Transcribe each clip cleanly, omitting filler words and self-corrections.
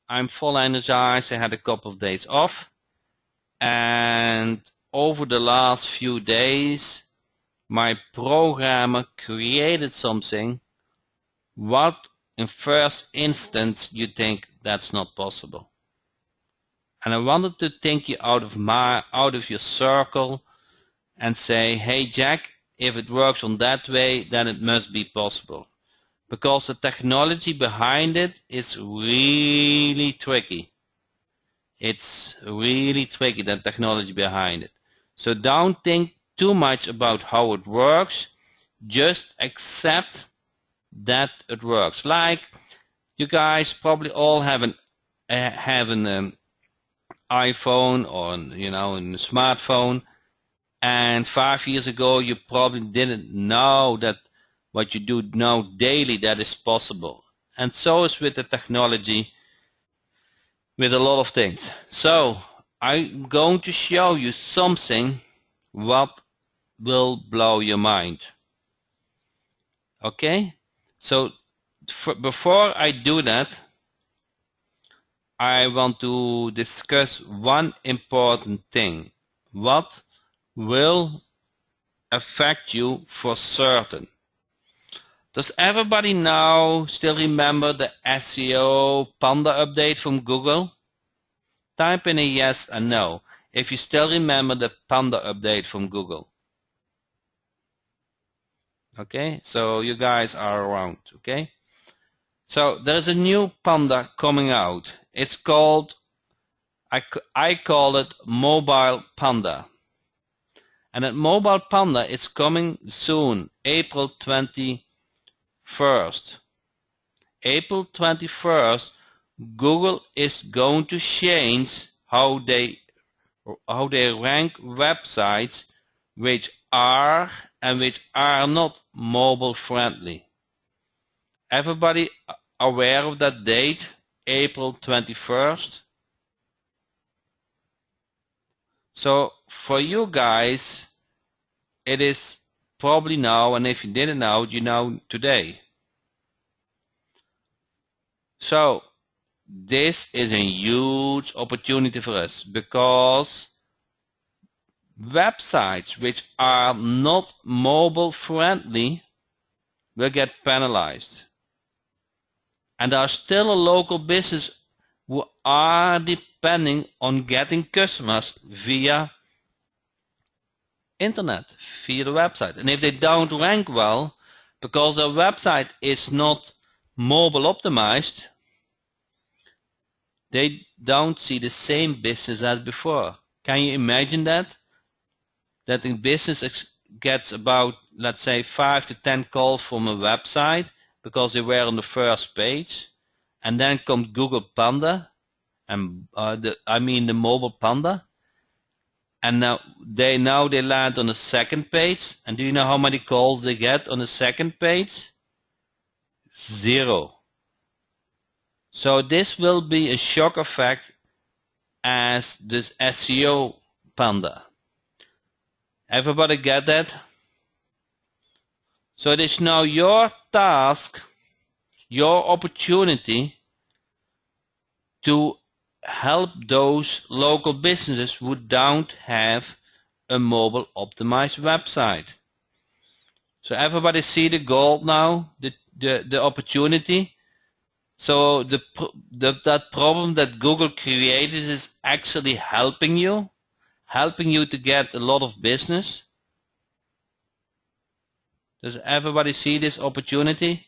I'm full energized. I had a couple of days off, and over the last few days my programmer created something what in first instance you think that's not possible. And I wanted to think you out of your circle and say, hey Jack, if it works on that way, then it must be possible. Because the technology behind it is really tricky. It's really tricky, the technology behind it. So don't think too much about how it works. Just accept that it works. Like you guys probably all have an iPhone or a smartphone, and 5 years ago you probably didn't know that what you do now daily that is possible. And so is with the technology, with a lot of things. So I'm going to show you something what will blow your mind. Okay, so before I do that, I want to discuss one important thing. What will affect you for certain? Does everybody now still remember the SEO Panda update from Google? Type in a yes and no if you still remember the Panda update from Google. Okay, so you guys are around, okay? So there's a new Panda coming out. It's called, I call it Mobile Panda. And that Mobile Panda is coming soon, April 21st. April 21st, Google is going to change how they rank websites which are and which are not mobile friendly. Everybody aware of that date, April 21st? So for you guys, it is probably now, and if you didn't know, you know today. So this is a huge opportunity for us, because websites which are not mobile friendly will get penalized. And there are still a local business who are depending on getting customers via internet, via the website. And if they don't rank well because their website is not mobile optimized, they don't see the same business as before. Can you imagine that? That the business gets about, let's say, 5 to 10 calls from a website because they were on the first page, and then comes Google Panda, and the mobile Panda, and now they land on the second page. And do you know how many calls they get on the second page? 0. So this will be a shock effect as this SEO Panda. Everybody get that? So it is now your task, your opportunity to help those local businesses who don't have a mobile optimized website. So everybody see the goal now, the opportunity. So that problem that Google created is actually helping you to get a lot of business. Does everybody see this opportunity?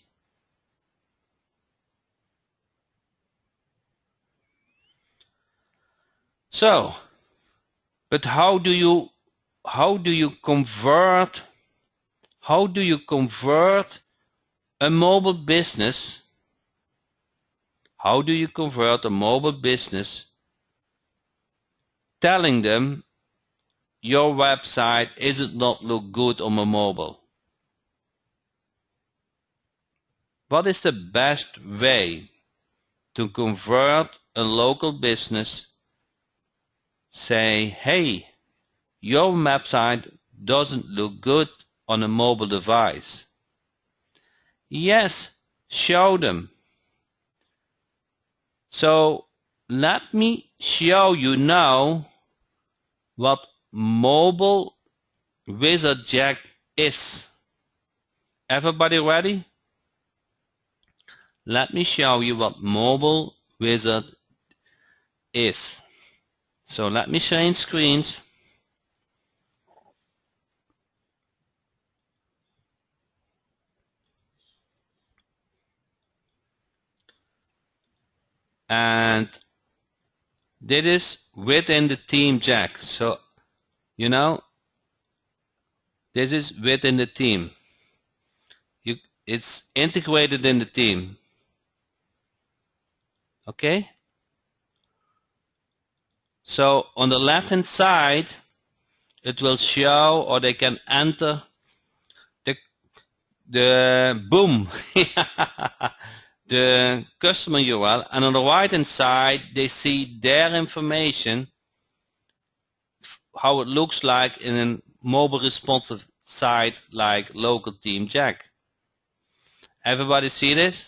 So, but how do you convert a mobile business? How do you convert a mobile business telling them your website not look good on a mobile? What is the best way to convert a local business? Say, hey, your website doesn't look good on a mobile device. Yes, show them. So let me show you now what Mobile Wizard Jack is. Everybody ready? Let me show you what Mobile Wizard is. So let me change screens. And this is within the team Jack. So, you know, this is within the team. It's integrated in the team. Okay? So on the left hand side, it will show, or they can enter the boom, the customer URL, and on the right hand side they see their information, how it looks like in a mobile responsive site like local team Jack. Everybody see this?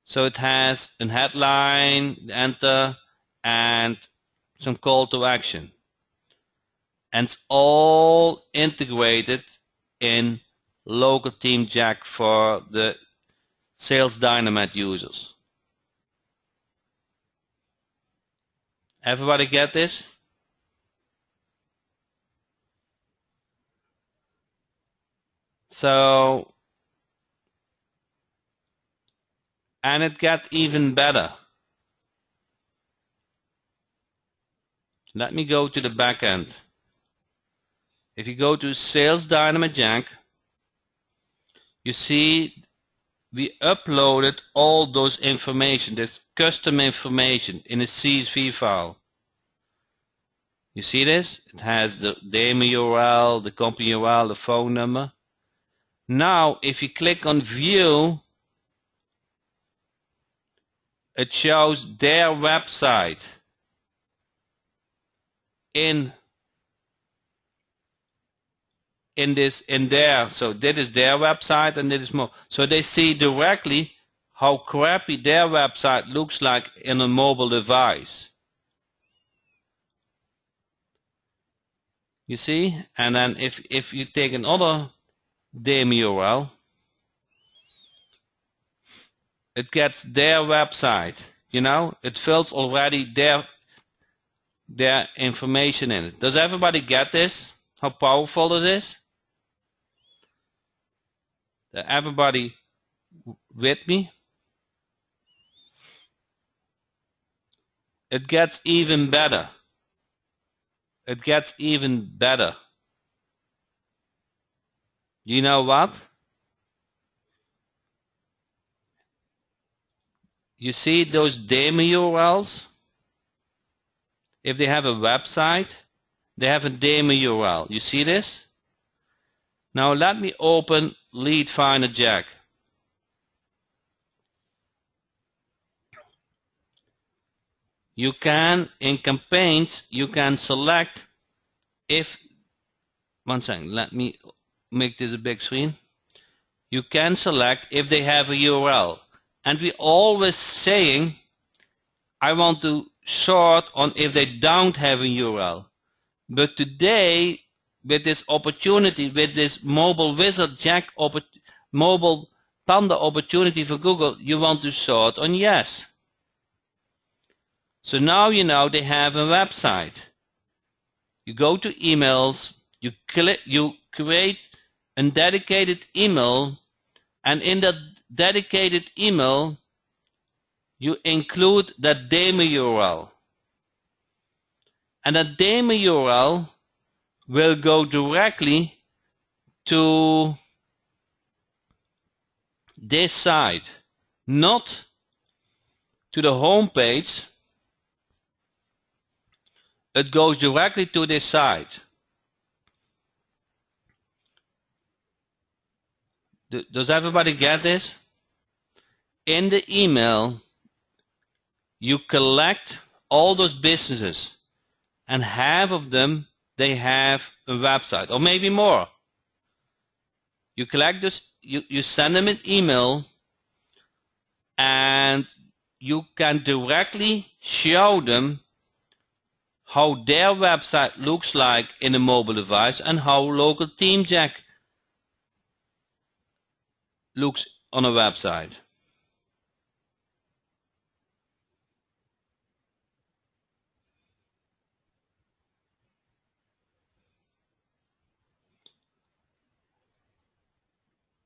So it has a headline, enter, and some call to action. And it's all integrated in local team Jack for the Sales Dynamite users. Everybody get this? So, and it got even better. Let me go to the back end. If you go to Sales Dynamite Jack, you see we uploaded all those information, this custom information in a CSV file. You see this? It has the demo URL, the company URL, the phone number. Now, if you click on View, it shows their website in there. So that is their website, and that is more. So they see directly how crappy their website looks like in a mobile device. You see? And then if you take another demo URL, it gets their website. You know, it fills already their information in it. Does everybody get this? How powerful it is? Everybody with me? It gets even better. It gets even better. You know what? You see those demo URLs? If they have a website, they have a demo URL. You see this? Now let me open Lead Finder Jack. You can, in campaigns, you can select if, one second, let me make this a big screen. You can select if they have a URL. And we always saying, I want to sort on if they don't have a URL. But today, with this opportunity, with this Mobile Wizard Jack mobile Panda opportunity for Google, you want to sort on yes. So now you know they have a website. You go to emails, you create a dedicated email, and in that dedicated email you include that demo URL. And that demo URL will go directly to this site, not to the home page. It goes directly to this site. Does everybody get this? In the email, you collect all those businesses, and half of them, they have a website, or maybe more. You collect this, you send them an email, and you can directly show them how their website looks like in a mobile device and how local TeamJack looks on a website.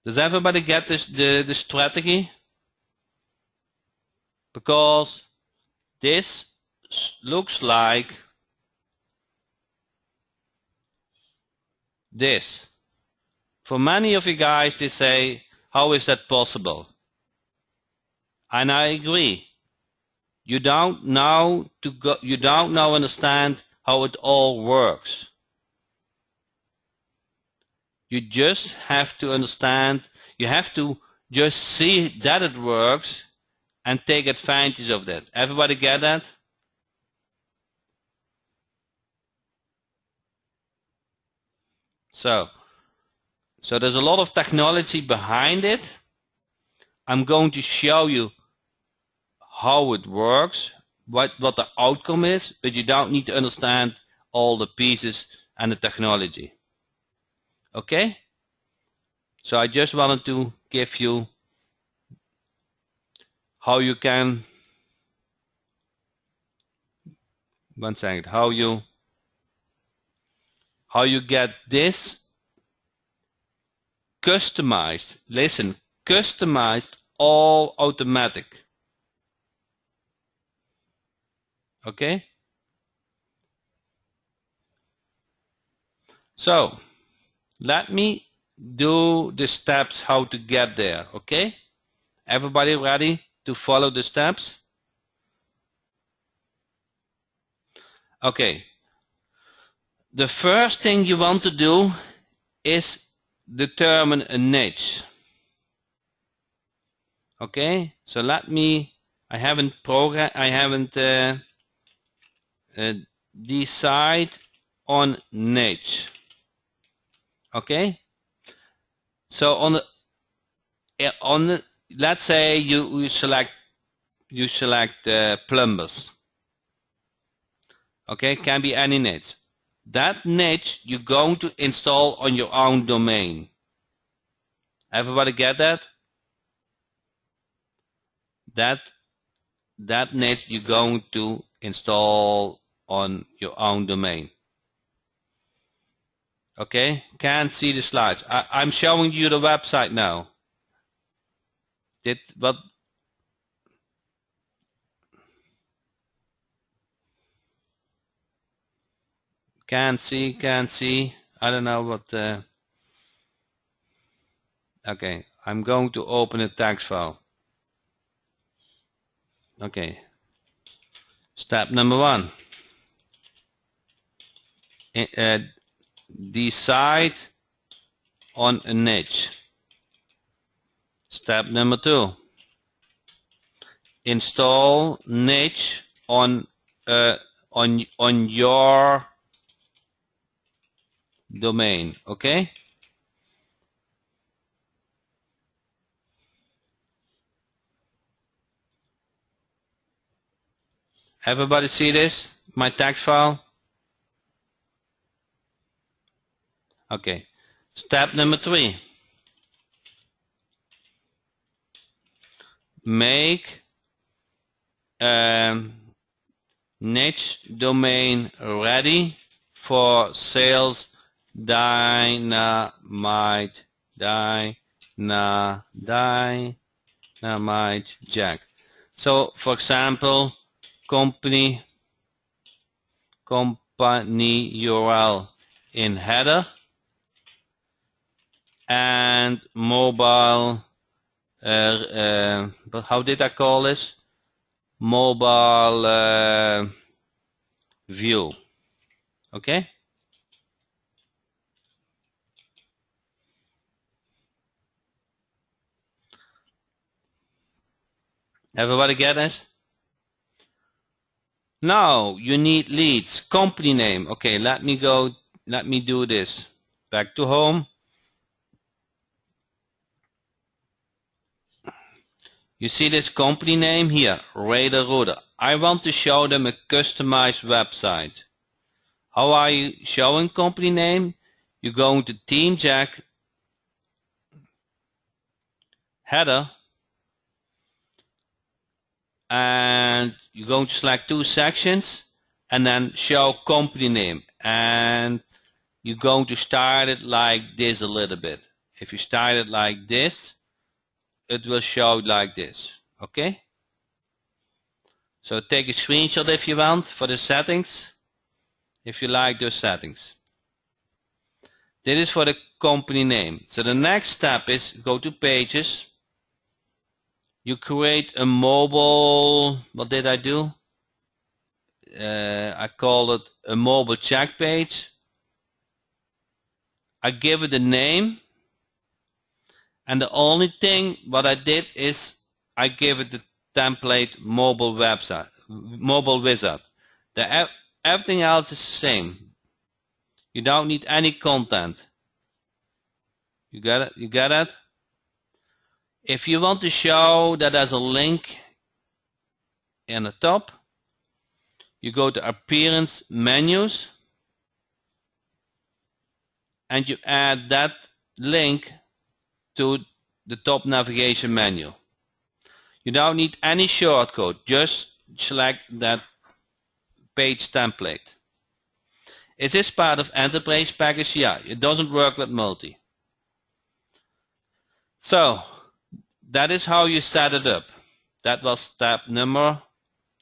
Does everybody get this, the strategy? Because this looks like this. For many of you guys, they say, how is that possible? And I agree. You don't know understand how it all works. You just have to understand, you have to just see that it works and take advantage of that. Everybody get that? So there's a lot of technology behind it. I'm going to show you how it works, what the outcome is, but you don't need to understand all the pieces and the technology. Okay? So I just wanted to give you how you can, one second, how you get this customized, listen, customized, all automatic. Okay? So let me do the steps how to get there. Okay? Everybody ready to follow the steps? Okay. The first thing you want to do is determine a niche. Okay, so I haven't decide on niche. Okay, so on the let's say you select plumbers. Okay, can be any niche. That niche you're going to install on your own domain. Everybody get that? That niche you're going to install on your own domain. Okay, can't see the slides. I'm showing you the website now. Can't see. I don't know what. Okay, I'm going to open a text file. Okay. Step number 1. Decide on a niche. Step number 2. Install niche on your domain. Okay. Everybody see this? My text file? Okay. Step number 3. Make niche domain ready for sales dynamite jack. So for example, company URL in header and mobile but how did I call this? Mobile view. Okay. Everybody get this? Now you need leads, company name. Okay, let me do this. Back to home. You see this company name here, Raider Router. I want to show them a customized website. How are you showing company name? You go into Team Jack, header, and you're going to select two sections and then show company name, and you're going to start it like this a little bit. If you start it like this, it will show like this. Okay, so take a screenshot if you want for the settings, if you like those settings. This is for the company name. So the next step is go to pages. You create a mobile, what did I do? I call it a mobile check page. I give it a name, and the only thing what I did is I give it the template mobile website, mobile wizard. Everything else is the same. You don't need any content. You got it? You got it? If you want to show that there's a link in the top, you go to Appearance Menus, and you add that link to the top navigation menu. You don't need any shortcode, just select that page template. Is this part of Enterprise package? Yeah, it doesn't work with multi. So that is how you set it up. That was step number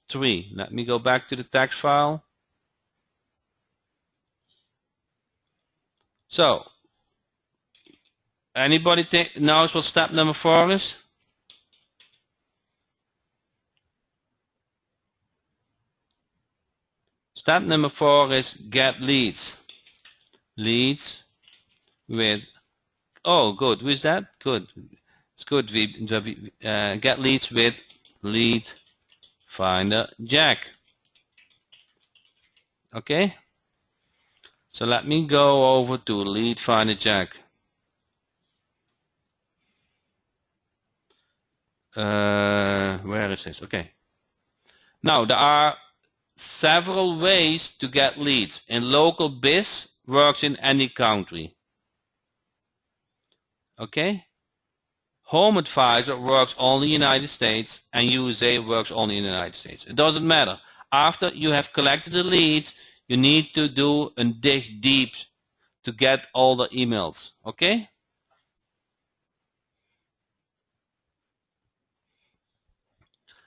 3. Let me go back to the text file. So anybody knows what step number 4 is? Step number 4 is get leads. Leads with, oh good, who is that? Good. It's good. We get leads with Lead Finder Jack. Okay. So let me go over to Lead Finder Jack. Where is this? Okay. Now there are several ways to get leads. In local biz works in any country. Okay. Home Advisor works only in the United States, and USA works only in the United States. It doesn't matter. After you have collected the leads, you need to do a dig deep to get all the emails. Okay.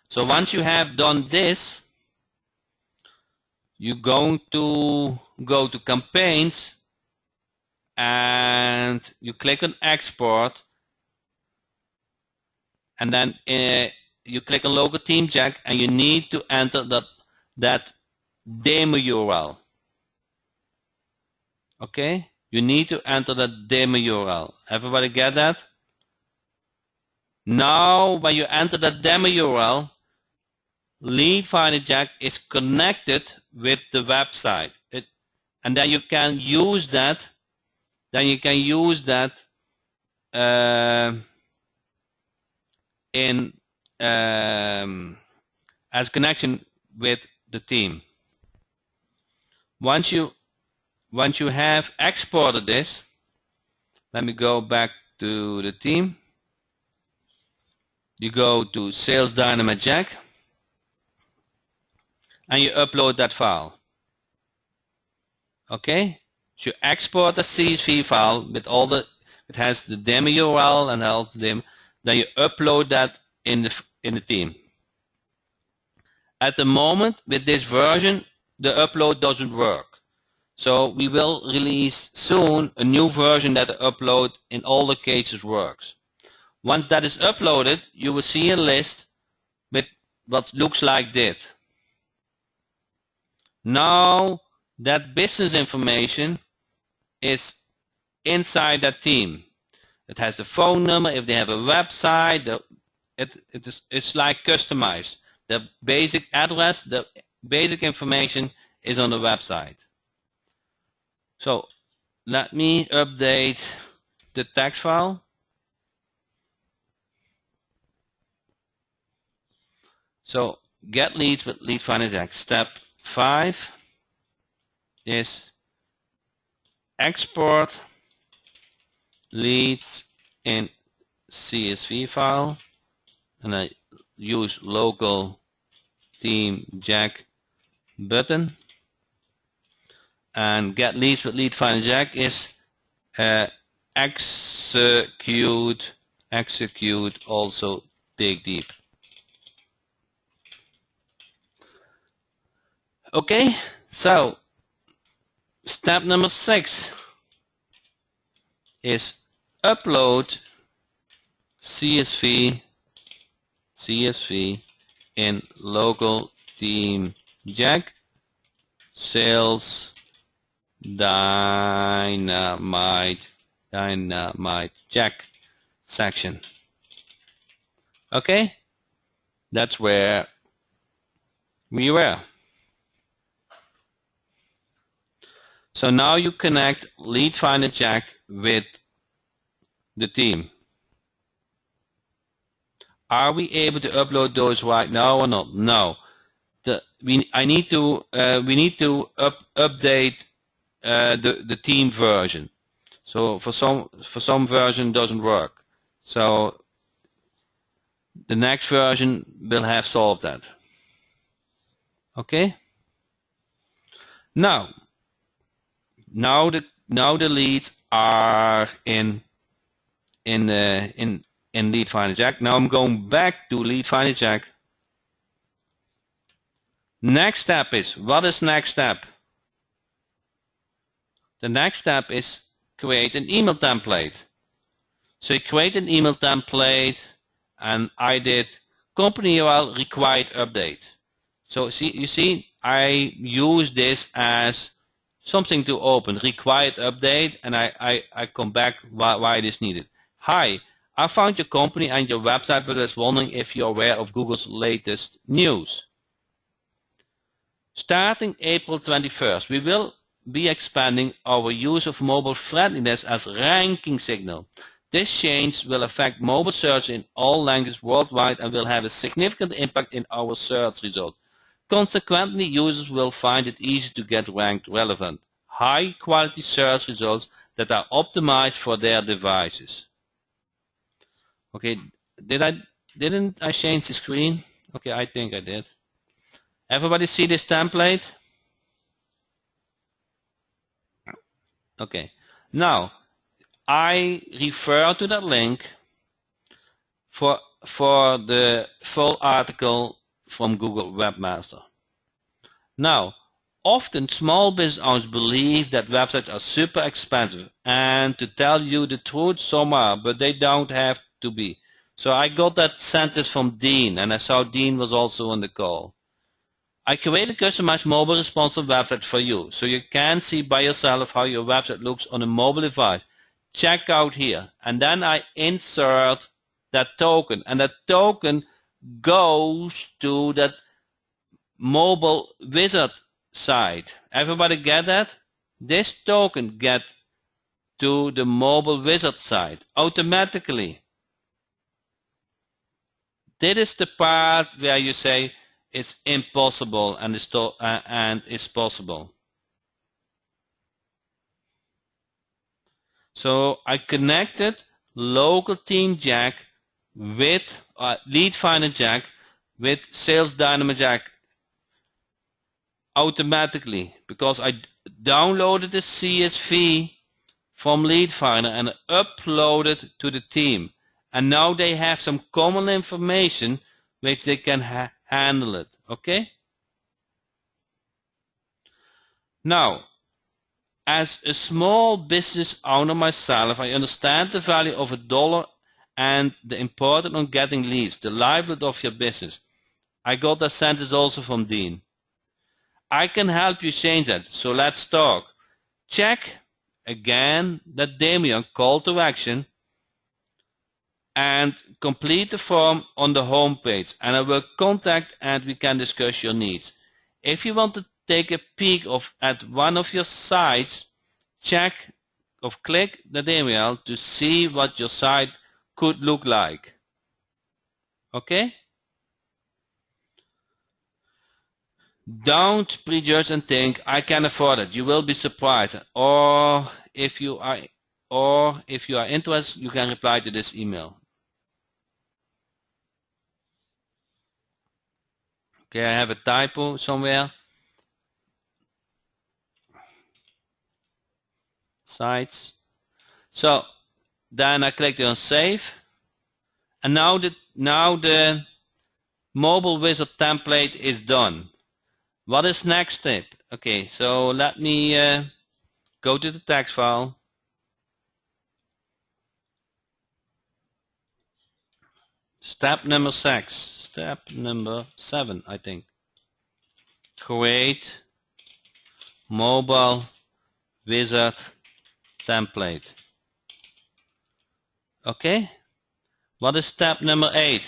So once you have done this, you're going to go to campaigns and you click on export, and then you click on local team Jack, and you need to enter that demo URL. Okay, you need to enter that demo URL. Everybody get that? Now when you enter that demo URL, Lead Finder Jack is connected with the website, and then you can use that. Then you can use that as connection with the team. Once you have exported this, let me go back to the team. You go to Sales Dynamite Jack, and you upload that file. Okay, so you export the CSV file with all the, it has the demo URL and else the demo. Then you upload that in the team. At the moment with this version, the upload doesn't work. So we will release soon a new version that the upload in all the cases works. Once that is uploaded, you will see a list with what looks like this. Now that business information is inside that team. It has the phone number. If they have a website, it's like customized. The basic address, the basic information is on the website. So let me update the text file. So get leads with lead finder jack. Step 5 is export leads in CSV file, and I use local team jack button. And get leads with lead finder jack is execute also dig deep. Okay, so step number 6 is upload CSV in local team jack sales dynamite jack section. Okay, that's where we were. So now you connect lead finder jack with the team. Are we able to upload those right now or not? No. We need to update the team version. So for some version doesn't work. So the next version will have solved that. Okay. Now the leads are in lead finder jack. Now I'm going back to lead finder jack. Next step is, what is next step? The next step is create an email template. So you create an email template, and I did company URL required update. So you see, I use this as something to open, required update, and I come back why it is needed. Hi, I found your company and your website, but I was wondering if you're aware of Google's latest news. Starting April 21st, we will be expanding our use of mobile friendliness as ranking signal. This change will affect mobile search in all languages worldwide and will have a significant impact in our search results. Consequently, users will find it easy to get ranked relevant, high-quality search results that are optimized for their devices. Okay, didn't I change the screen? Okay, I think I did. Everybody see this template? Okay. Now, I refer to that link for the full article from Google Webmaster. Now, often small business owners believe that websites are super expensive, and to tell you the truth, some are, but they don't have to be. So I got that sentence from Dean, and I saw Dean was also on the call. I created a customized mobile responsive website for you, so you can see by yourself how your website looks on a mobile device. Check out here, and then I insert that token, and that token goes to that mobile wizard site. Everybody get that? This token gets to the mobile wizard site automatically. This is the part where you say it's impossible and it's possible. So I connected local team jack with lead finder jack with sales dynamic jack automatically, because I downloaded the CSV from lead finder and uploaded to the team, and now they have some common information which they can handle it. Okay. Now, as a small business owner myself, I understand the value of $1 and the importance of getting leads, the livelihood of your business. I got that sentence also from Dean. I can help you change that, so let's talk. Check again that Damien call to action and complete the form on the home page, and I will contact and we can discuss your needs. If you want to take a peek at one of your sites, click the email to see what your site could look like. Okay? Don't prejudge and think I can afford it. You will be surprised. Or if you are interested, you can reply to this email. Okay, I have a typo somewhere. Sites. So then I clicked on save, and now the mobile wizard template is done. What is next step? Okay, so let me go to the text file. Step number 7, I think. Create mobile wizard template. Okay. What is step number 8?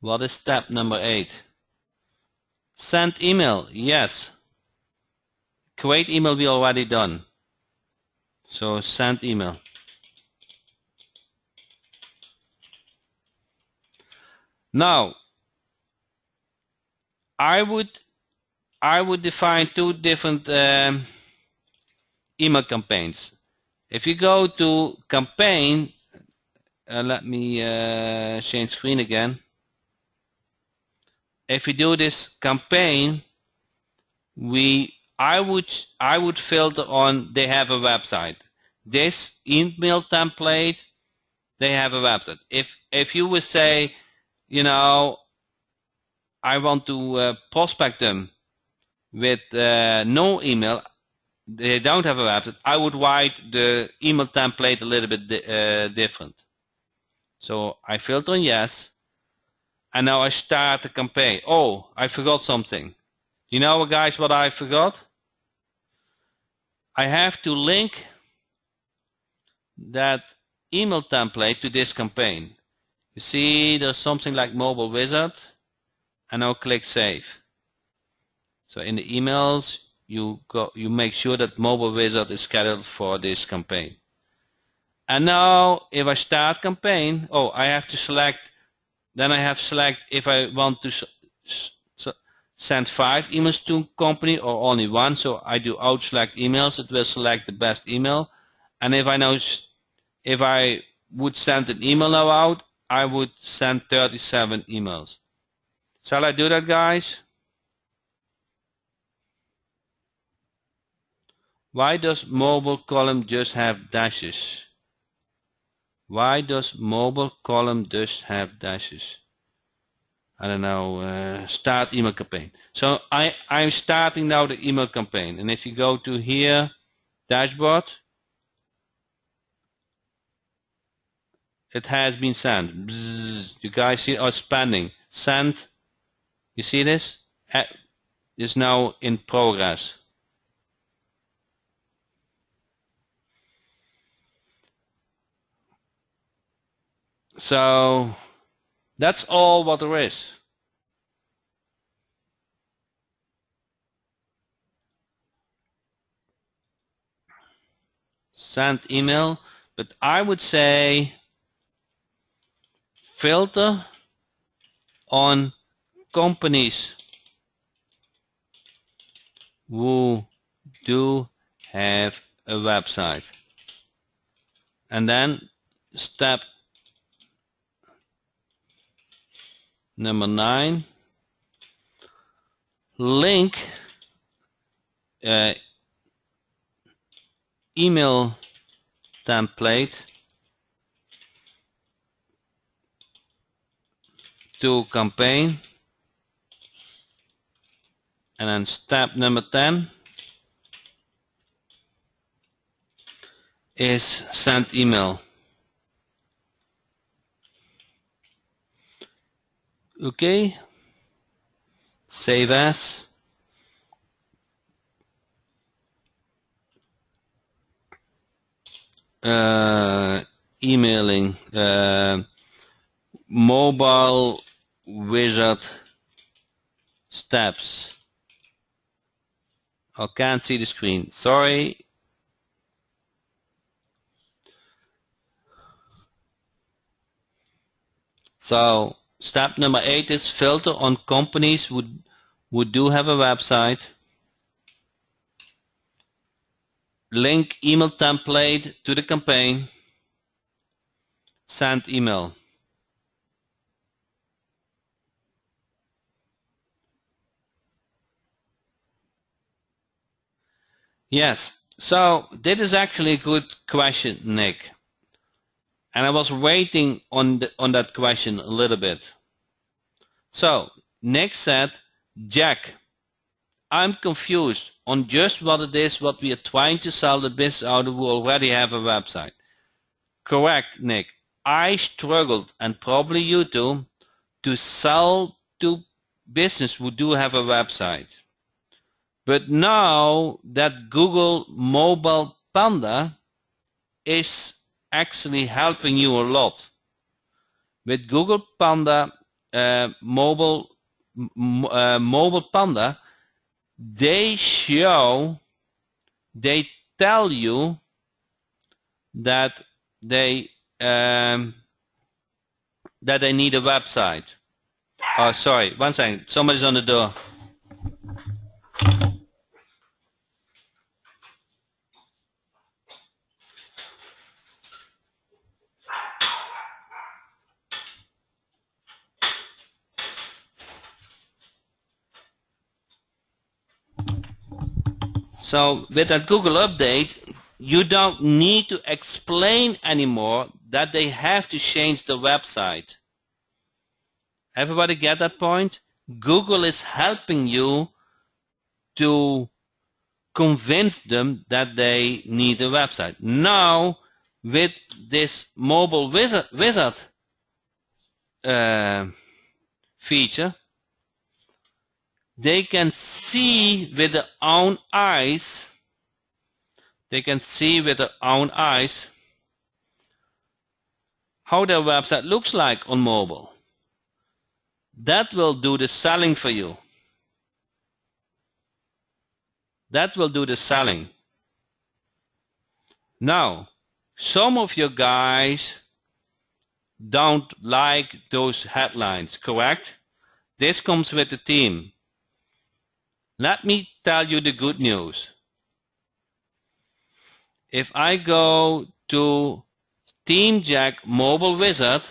What is step number 8? Send email. Yes. Create email we already done. So send email. Now I would define two different email campaigns. If you go to campaign, let me change screen again. If we do this campaign, I would filter on they have a website. This email template, they have a website. If you would say, you know, I want to prospect them with no email, they don't have a website, I would write the email template a little bit different. So I filter on yes, and now I start the campaign. Oh, I forgot something. You know, guys, what I forgot? I have to link that email template to this campaign. You see, there's something like Mobile Wizard, and now click Save. So in the emails, you make sure that Mobile Wizard is scheduled for this campaign. And now, if I start campaign, oh, I have to select. Then I have select if I want to send 5 emails to company or only 1. So I do out select emails. It will select the best email. And if I would send an email now out, I would send 37 emails. Shall I do that, guys? Why does mobile column just have dashes? Why does mobile column just have dashes? I don't know, start email campaign. So I'm starting now the email campaign. And if you go to here, dashboard, it has been sent. Bzzz. You guys see, oh, it's pending. Sent. You see this? It's now in progress. So that's all what there is. Send email, but I would say filter on companies who do have a website. And then step number 9, link email template to campaign. And then step number 10 is send email. Okay, save as. Emailing mobile wizard steps. I can't see the screen, sorry. So step number 8 is filter on companies who do have a website. Link email template to the campaign. Send email. Yes, so this is actually a good question, Nick. And I was waiting on that question a little bit. So Nick said, Jack, I'm confused on just what it is what we are trying to sell the business out of who already have a website. Correct, Nick. I struggled, and probably you too, to sell to business who do have a website. But now that Google Mobile Panda is actually helping you a lot. With Google Panda Mobile Panda, they tell you that they need a website. Oh, sorry, one second. Somebody's on the door. So with that Google update, you don't need to explain anymore that they have to change the website. Everybody get that point? Google is helping you to convince them that they need a website. Now, with this mobile wizard feature, they can see with their own eyes. They can see with their own eyes how their website looks like on mobile. That will do the selling for you. That will do the selling. Now, some of you guys don't like those headlines, correct? This comes with the team. Let me tell you the good news. If I go to Team Jack Mobile Wizard,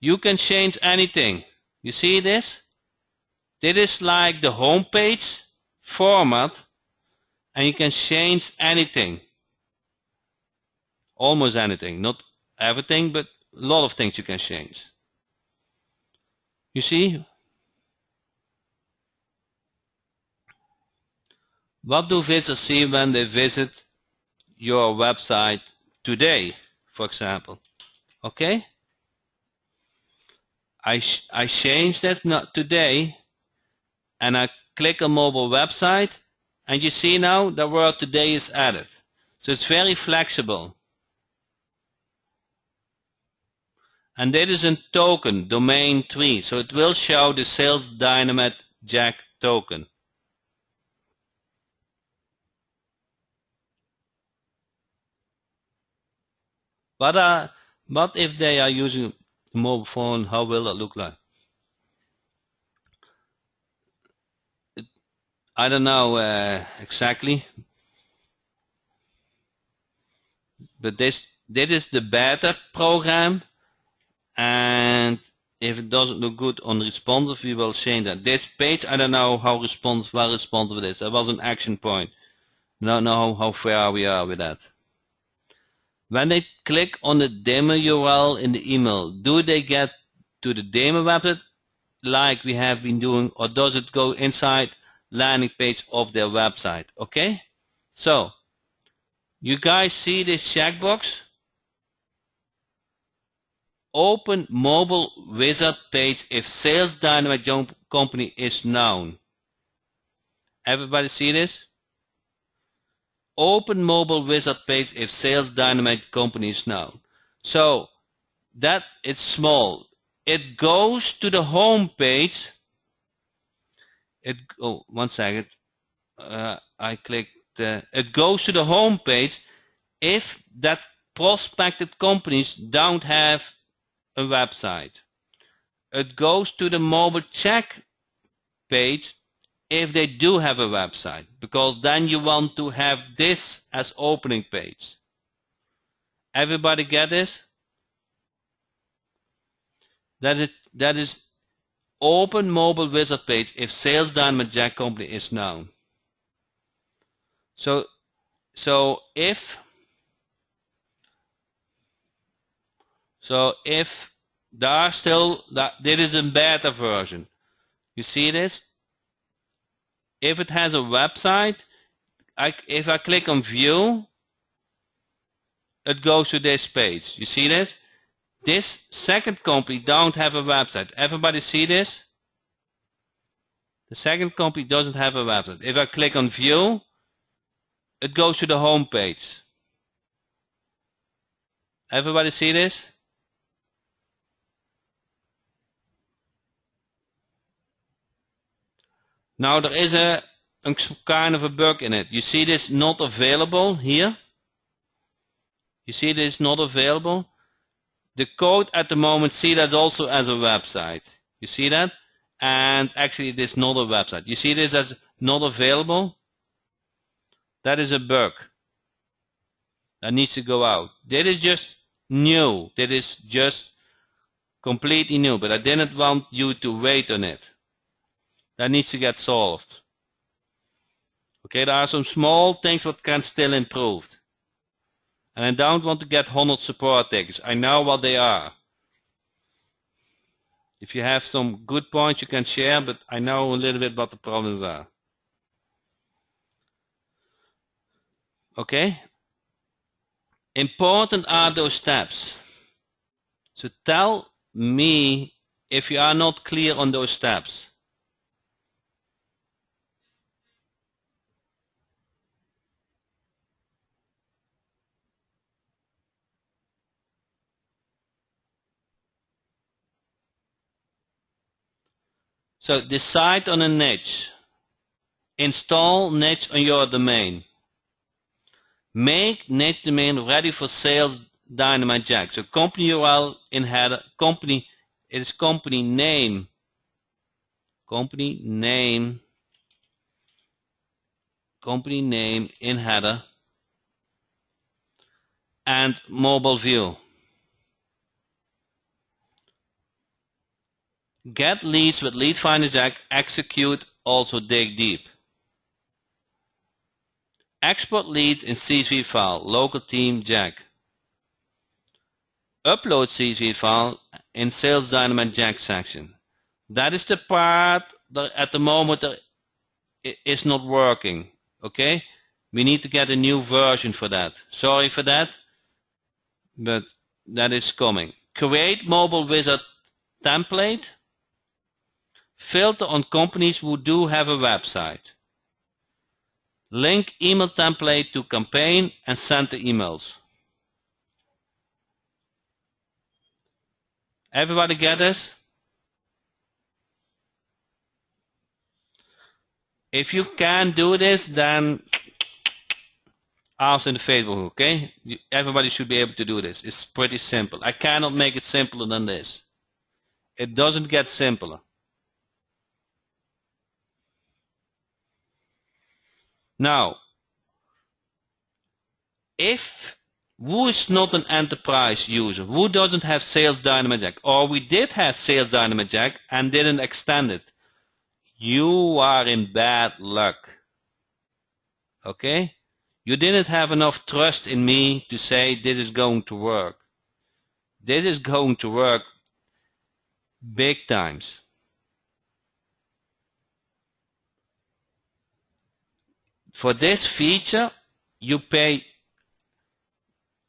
you can change anything. You see this? This is like the home page format, and you can change anything. Almost anything. Not everything, but a lot of things you can change. You see? What do visitors see when they visit your website today, for example? Okay? I changed that not today, and I click on mobile website, and you see now the word today is added. So it's very flexible. And that is a token, domain 3, so it will show the Sales Dynamite Jack token. But if they are using a mobile phone, how will it look like? I don't know exactly, but this is the beta program, and if it doesn't look good on responsive, we will change that. This page, I don't know how responsive it is. There was an action point. I don't know how far we are with that. When they click on the demo URL in the email, do they get to the demo website like we have been doing, or does it go inside landing page of their website? Okay, so you guys see this checkbox? Open mobile wizard page if Sales Dynamite company is known. Everybody see this? Open mobile wizard page if Sales Dynamite company is known. So that it's small. It goes to the home page. Oh, one second. I clicked. It goes to the home page if that prospected companies don't have a website. It goes to the mobile check page if they do have a website, because then you want to have this as opening page. Everybody get this? That is open mobile wizard page if Sales Dynamite Jack company is known. So if there are still, this is a beta version. You see this? If it has a website, if I click on view, it goes to this page. You see this? This second company don't have a website. Everybody see this? The second company doesn't have a website. If I click on view, it goes to the home page. Everybody see this? Now there is a kind of a bug in it. You see this not available here? You see this not available? The code at the moment, see that also as a website. You see that? And actually it is not a website. You see this as not available? That is a bug. That needs to go out. That is just new. That is just completely new. But I didn't want you to wait on it. That needs to get solved. Okay, there are some small things that can still improve. And I don't want to get 100 support tickets. I know what they are. If you have some good points you can share, but I know a little bit what the problems are. Okay? Important are those steps. So tell me if you are not clear on those steps. So decide on a niche. Install niche on your domain. Make niche domain ready for Sales Dynamite Jack. So company URL in header, company, it is company name. Company name in header and mobile view. Get leads with Lead Finder Jack, execute, also dig deep. Export leads in CSV file, local team Jack. Upload CSV file in Sales Dynamite Jack section. That is the part that at the moment that is not working. Okay? We need to get a new version for that. Sorry for that, but that is coming. Create mobile wizard template. Filter on companies who do have a website. Link email template to campaign and send the emails. Everybody get this? If you can do this, then ask in the Facebook, okay? Everybody should be able to do this. It's pretty simple. I cannot make it simpler than this. It doesn't get simpler. Now, who is not an enterprise user? Who doesn't have Sales Dynamite Jack? Or we did have Sales Dynamite Jack and didn't extend it. You are in bad luck. Okay? You didn't have enough trust in me to say this is going to work. This is going to work big times. For this feature, you pay,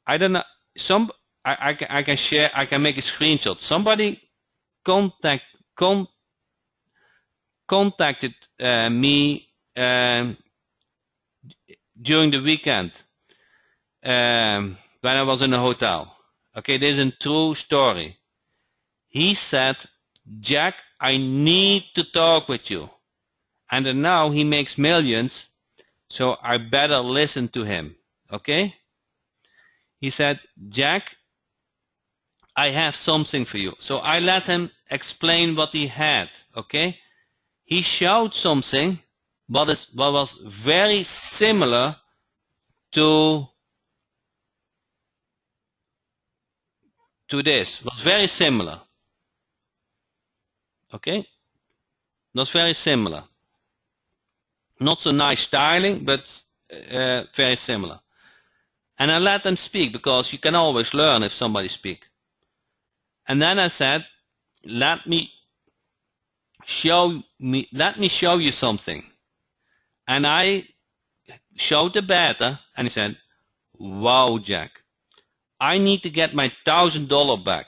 I don't know, I can share, I can make a screenshot. Somebody contacted me during the weekend when I was in a hotel. Okay, this is a true story. He said, Jack, I need to talk with you. And then now he makes millions. So I better listen to him, okay? He said, Jack, I have something for you. So I let him explain what he had, okay? He showed something what was very similar to this. Was very similar. Okay? Not very similar. Not so nice styling, but very similar. And I let them speak, because you can always learn if somebody speaks. And then I said, let me show you something. And I showed the beta, and he said, wow, Jack, I need to get my $1,000 back.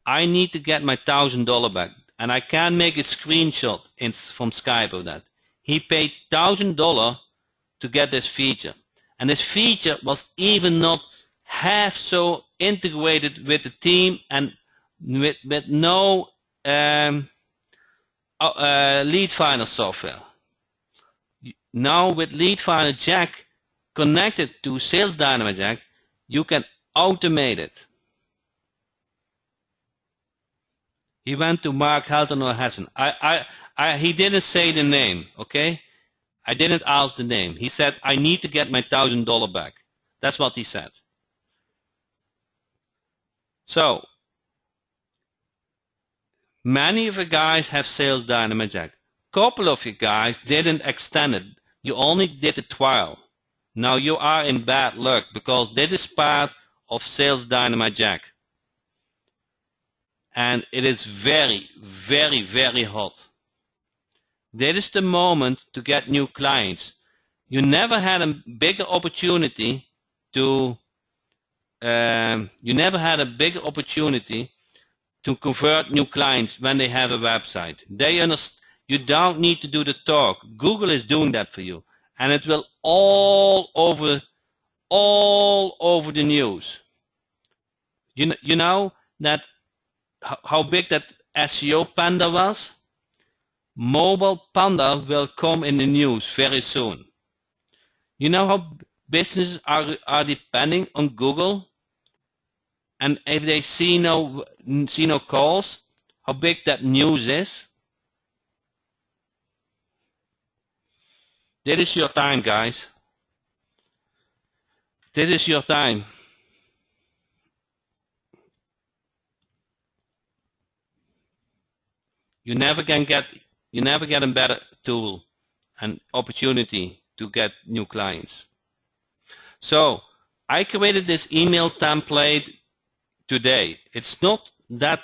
I need to get my $1,000 back. And I can't make a screenshot from Skype of that. He paid $1,000 to get this feature. And this feature was even not half so integrated with the team, and with no lead finder software. Now with Lead Finder Jack connected to Sales Dynamite Jack, you can automate it. He went to Mark Helton or Hessen. He didn't say the name, okay? I didn't ask the name. He said, I need to get my $1,000 back. That's what he said. So, many of you guys have Sales Dynamite Jack. Couple of you guys didn't extend it. You only did a trial. Now you are in bad luck, because this is part of Sales Dynamite Jack. And it is very, very, very hot. This is the moment to get new clients. You never had a bigger opportunity to convert new clients when they have a website. You don't need to do the talk. Google is doing that for you, and it will all over the news. You know that how big that SEO Panda was? Mobile Panda will come in the news very soon. You know how businesses are depending on Google, and if they see no calls, how big that news is? This is your time, guys. This is your time. You never get a better tool and opportunity to get new clients. So I created this email template today. It's not that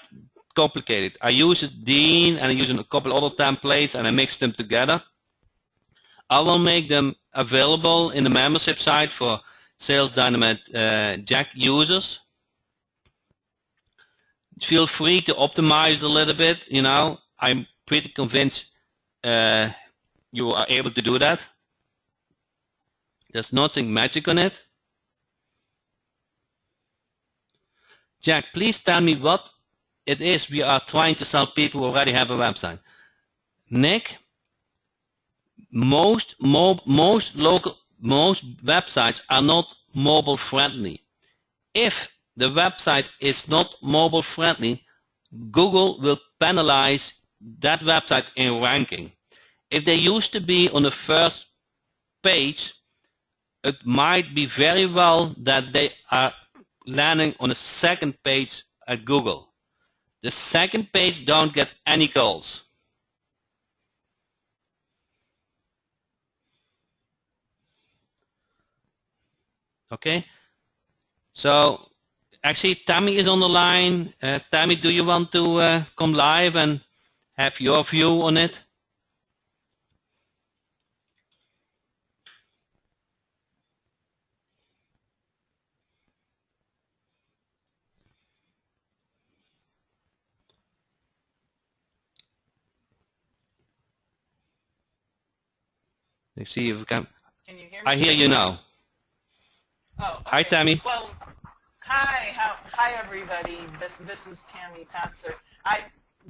complicated. I use Dean and I use a couple other templates, and I mix them together. I will make them available in the membership site for Sales Dynamite Jack users. Feel free to optimize a little bit. You know, I'm pretty convinced you are able to do that. There's nothing magic on it. Jack, please tell me what it is we are trying to sell people who already have a website. Nick, most websites are not mobile friendly. If the website is not mobile friendly, Google will penalize that website in ranking. If they used to be on the first page, it might be very well that they are landing on the second page at Google. The second page don't get any calls. Okay, so actually Tammy is on the line. Tammy, do you want to come live and have your view on it? Let's see if we can. Can you hear me? I hear you now. Oh, okay. Hi, Tammy. Well, hi everybody. This is Tammy Patzer. I'm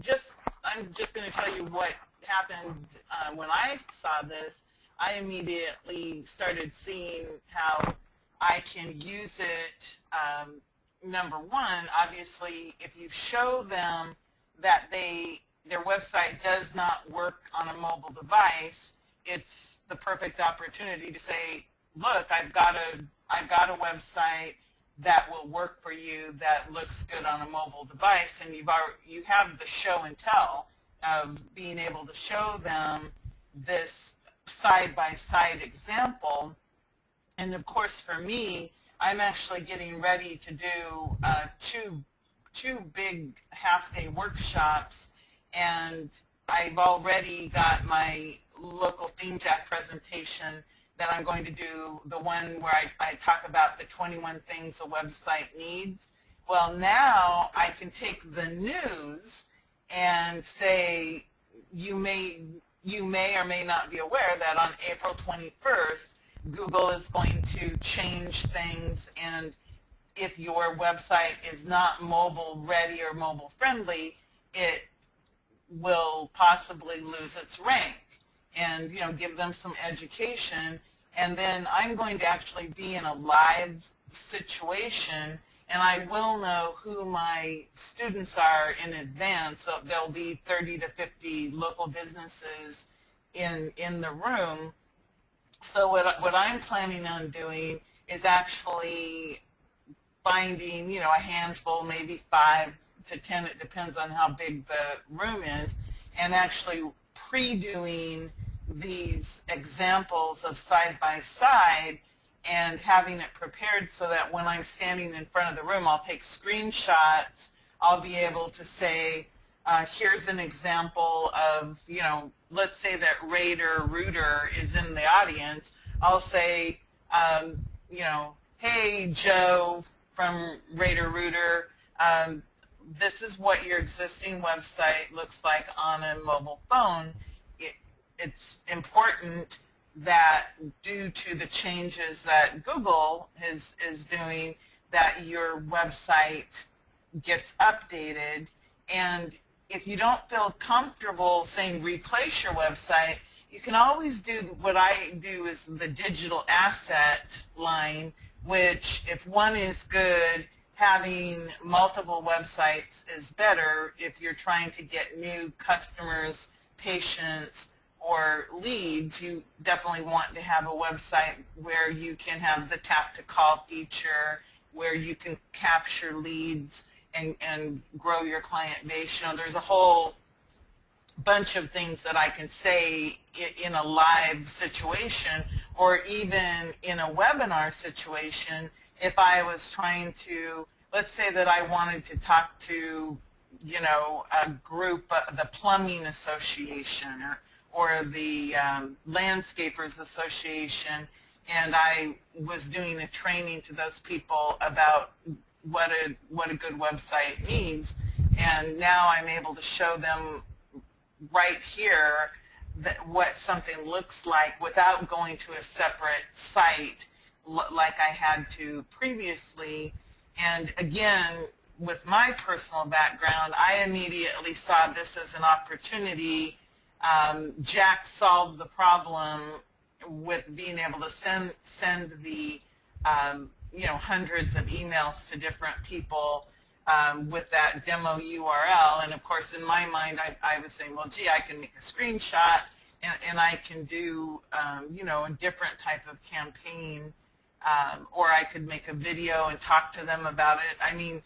just going to tell you what happened when I saw this. I immediately started seeing how I can use it, number one, obviously, if you show them that their website does not work on a mobile device, it's the perfect opportunity to say, look, I've got a website that will work for you that looks good on a mobile device, and you have the show and tell of being able to show them this side-by-side example. And of course, for me, I'm actually getting ready to do two big half-day workshops, and I've already got my local theme jack presentation that I'm going to do, the one where I talk about the 21 things a website needs. Well, now I can take the news and say, you may or may not be aware that on April 21st, Google is going to change things, and if your website is not mobile ready or mobile friendly, it will possibly lose its rank. And give them some education. And then I'm going to actually be in a live situation, and I will know who my students are in advance. So there'll be 30 to 50 local businesses in the room. So what I'm planning on doing is actually finding, a handful, maybe 5 to 10, it depends on how big the room is, and actually pre-doing these examples of side-by-side and having it prepared so that when I'm standing in front of the room, I'll take screenshots. I'll be able to say, here's an example of, let's say that Raider Rooter is in the audience. I'll say, hey, Joe from Raider Rooter, this is what your existing website looks like on a mobile phone. It's important that due to the changes that Google is doing, that your website gets updated. And if you don't feel comfortable saying replace your website, you can always do what I do is the digital asset line, which if one is good, having multiple websites is better if you're trying to get new customers, patients, or leads. You definitely want to have a website where you can have the tap to call feature, where you can capture leads and grow your client base. There's a whole bunch of things that I can say in a live situation, or even in a webinar situation. If I was trying to, let's say that I wanted to talk to, a group, the Plumbing Association or the Landscapers Association, and I was doing a training to those people about what a good website needs, and now I'm able to show them right here what something looks like without going to a separate site like I had to previously. And again, with my personal background, I immediately saw this as an opportunity. Jack solved the problem with being able to send the hundreds of emails to different people with that demo URL. And of course, in my mind, I was saying, well, gee, I can make a screenshot and I can do a different type of campaign, or I could make a video and talk to them about it. I mean,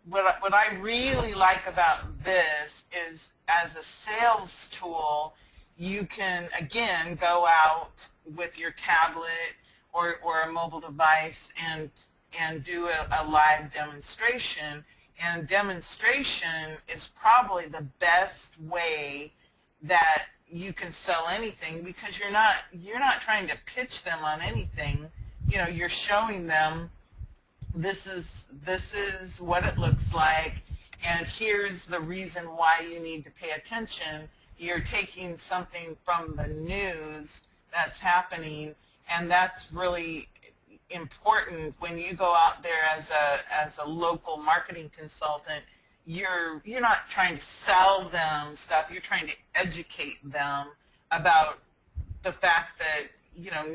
what I really like about this is, as a sales tool, you can, again, go out with your tablet or a mobile device and do a live demonstration. And demonstration is probably the best way that you can sell anything, because you're not trying to pitch them on anything. You're showing them this is what it looks like, and here's the reason why you need to pay attention. You're taking something from the news that's happening, and that's really important when you go out there as a local marketing consultant. You're not trying to sell them stuff. You're trying to educate them about the fact that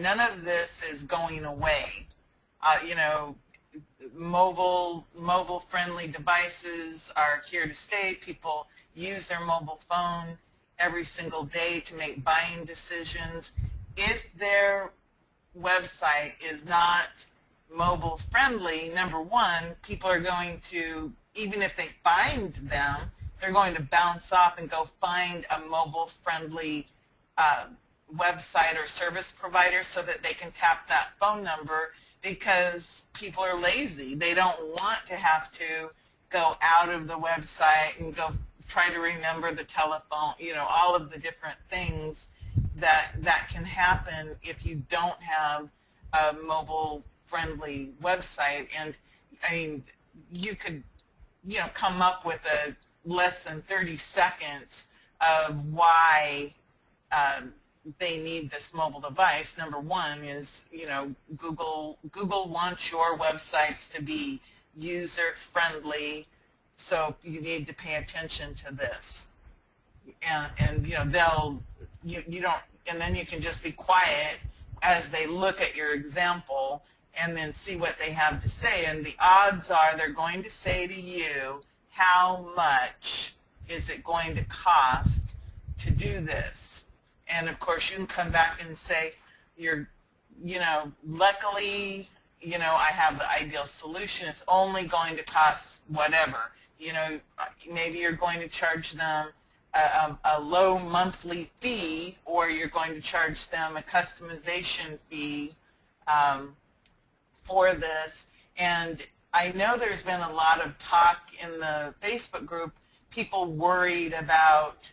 none of this is going away. mobile friendly devices are here to stay. People use their mobile phone every single day to make buying decisions. If their website is not mobile friendly, number one, people are going to, even if they find them, they're going to bounce off and go find a mobile friendly website or service provider so that they can tap that phone number, because people are lazy. They don't want to have to go out of the website and go try to remember the telephone, all of the different things that can happen if you don't have a mobile friendly website. And I mean, you could come up with a less than 30 seconds of why they need this mobile device. Number one is, Google wants your websites to be user friendly, so you need to pay attention to this. And they'll, you don't, and then you can just be quiet as they look at your example and then see what they have to say. And the odds are they're going to say to you, how much is it going to cost to do this? And of course you can come back and say, luckily, I have the ideal solution. It's only going to cost whatever. Maybe you're going to charge them a low monthly fee, or you're going to charge them a customization fee for this. And I know there's been a lot of talk in the Facebook group, people worried about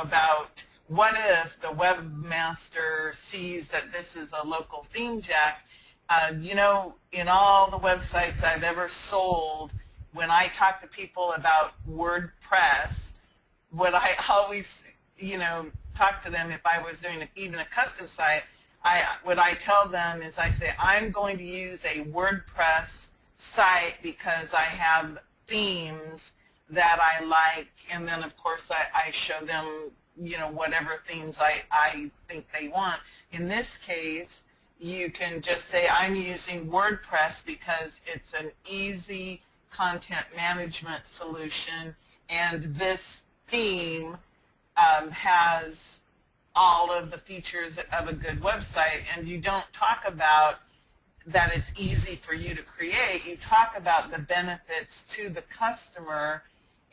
about what if the webmaster sees that this is a local theme jack. In all the websites I've ever sold, when I talk to people about WordPress, what I always, talk to them if I was doing even a custom site, what I tell them is I say, I'm going to use a WordPress site because I have themes that I like, and then of course I show them, whatever themes I think they want. In this case, you can just say, I'm using WordPress because it's an easy content management solution, and this theme has all of the features of a good website. And you don't talk about that it's easy for you to create. You talk about the benefits to the customer.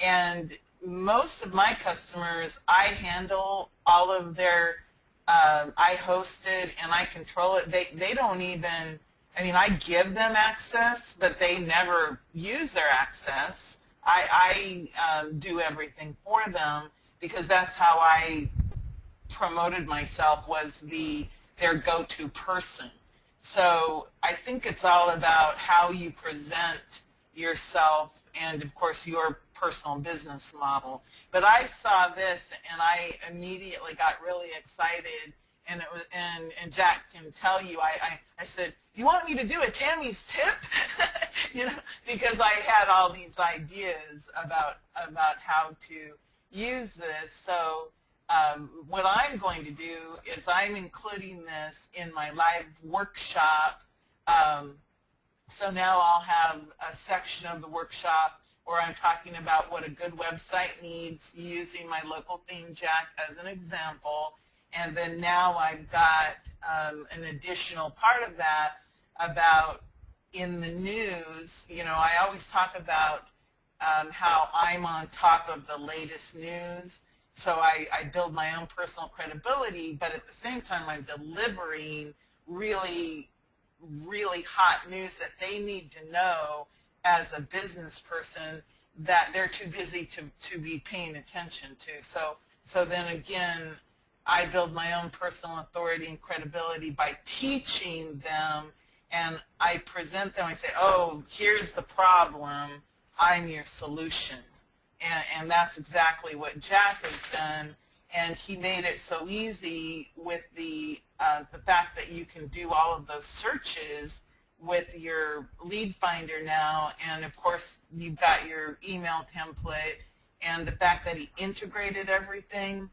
And most of my customers, I handle all of their, I host it and I control it. They don't even, I give them access, but they never use their access. I do everything for them, because that's how I promoted myself, was their go-to person. So I think it's all about how you present yourself and, of course, your personal business model. But I saw this and I immediately got really excited, and it was, and Jack can tell you, I said, you want me to do a Tammy's tip? Because I had all these ideas about how to use this. So what I'm going to do is I'm including this in my live workshop. So now I'll have a section of the workshop where I'm talking about what a good website needs, using my local theme jack as an example. And then now I've got an additional part of that about, in the news, I always talk about how I'm on top of the latest news. So I build my own personal credibility, but at the same time I'm delivering really, really hot news that they need to know as a business person that they're too busy to be paying attention to. So then again, I build my own personal authority and credibility by teaching them, and I present them, I say, oh, here's the problem, I'm your solution. And that's exactly what Jack has done, and he made it so easy with the fact that you can do all of those searches with your lead finder now, and of course you've got your email template, and the fact that he integrated everything.